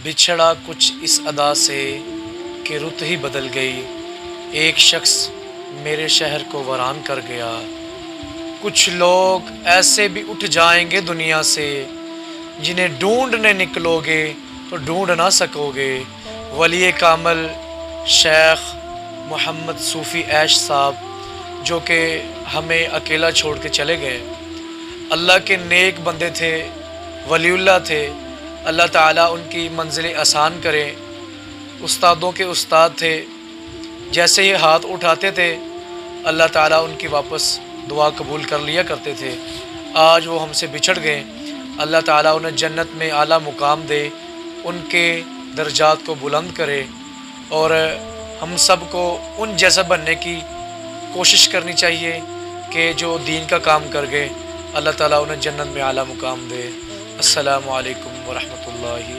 بچھڑا کچھ اس ادا سے کہ رت ہی بدل گئی، ایک شخص میرے شہر کو ویران کر گیا۔ کچھ لوگ ایسے بھی اٹھ جائیں گے دنیا سے، جنہیں ڈھونڈنے نکلو گے تو ڈھونڈ نہ سکو گے۔ ولی کامل شیخ محمد صوفی عیش صاحب جو کہ ہمیں اکیلا چھوڑ کے چلے گئے، اللہ کے نیک بندے تھے، ولی اللہ تھے، اللہ تعالیٰ ان کی منزلیں آسان کرے۔ استادوں کے استاد تھے، جیسے یہ ہاتھ اٹھاتے تھے اللہ تعالیٰ ان کی واپس دعا قبول کر لیا کرتے تھے۔ آج وہ ہم سے بچھڑ گئے، اللہ تعالیٰ انہیں جنت میں اعلیٰ مقام دے، ان کے درجات کو بلند کرے، اور ہم سب کو ان جیسا بننے کی کوشش کرنی چاہیے کہ جو دین کا کام کر گئے، اللہ تعالیٰ انہیں جنت میں اعلیٰ مقام دے۔ السلام علیکم ورحمۃ اللہ